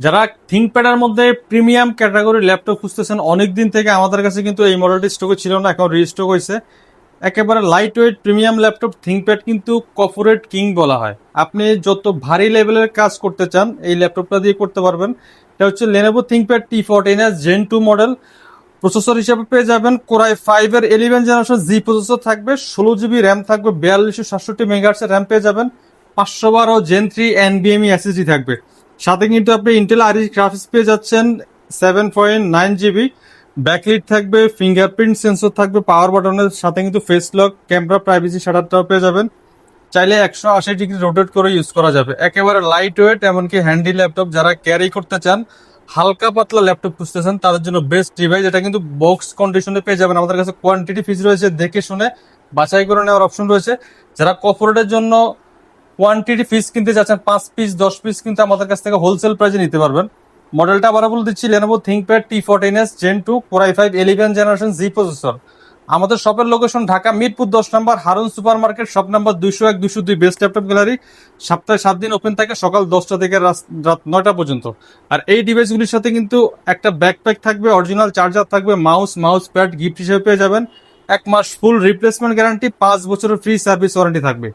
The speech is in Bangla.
যারা থিংকপ্যাডের মধ্যে প্রিমিয়াম ক্যাটাগরি ল্যাপটপ খুঁজতেছেন অনেক দিন থেকে, আমাদের কাছে কিন্তু এই মডেলটি স্টকে ছিল না, এখন রিস্টক হয়েছে। একেবারে light weight premium laptop ThinkPad কিন্তু কর্পোরেট কিং বলা হয়। আপনি যত ভারী লেভেলের কাজ করতে চান এই ল্যাপটপটা দিয়ে করতে পারবেন। এটা হচ্ছে Lenovo ThinkPad T14s Gen 2 model. Processor হিসেবে পেয়ে যাবেন কোরাই 5 এর 11 জেনারেশন জি প্রসেসর থাকবে, 16 জিবি র্যাম থাকবে, 4267 মেগাহার্টজ র্যাম পেয়ে যাবেন, 512 Gen 3 NVMe SSD থাকবে। সাথে কিন্তু আপনি ইন্টেল আইরিস গ্রাফিক্স পেয়ে যাচ্ছেন 7.9 জিবি। ব্যাকলিট থাকবে, ফিঙ্গারপ্রিন্ট সেন্সর থাকবে, পাওয়ার বাটনের সাথে কিন্তু ফেস লক, ক্যামেরা প্রাইভেসি শাটারটাও পেয়ে যাবেন। চাইলে 180 ডিগ্রি রোটেট করে ইউজ করা যাবে। একেবারে লাইট ওয়েট, এমনকি হ্যান্ডি ল্যাপটপ। যারা ক্যারি করতে চান, হালকা পাতলা ল্যাপটপ খুঁজতেছেন, তাদের জন্য বেস্ট ডিভাইস। এটা কিন্তু বক্স কন্ডিশনে পেয়ে যাবেন। আমাদের কাছে কোয়ান্টিটি ফিস রয়েছে, দেখে শুনে বাছাই করে নেওয়ার অপশন রয়েছে। যারা কর্পোরেটের জন্য কোয়ান্টিটি ফিস কিনতে যাচ্ছেন, 5 পিস 10 পিস কিন্তু আমাদের কাছ থেকে হোলসেল প্রাইসে নিতে পারবেন। মডেলটা আবার বলে দিচ্ছি, Lenovo ThinkPad T14s Gen 2 Core i5 11 generation G processor. আমাদের শপের লোকেশন ঢাকা মিরপুর 10 নম্বর Harun super market, shop number 201 202, best laptop gallery. সপ্তাহে 7 দিন ওপেন থাকে, সকাল 10টা থেকে রাত 9টা পর্যন্ত। আর এই ডিভাইসগুলির সাথে কিন্তু একটা ব্যাকপ্যাক থাকবে, অরিজিনাল চার্জার থাকবে, মাউস প্যাড গিফট হিসেবে পেয়ে যাবেন। 1 মাস ফুল রিপ্লেসমেন্ট গ্যারান্টি, 5 বছরের ফ্রি সার্ভিস ওয়ারেন্টি থাকবে।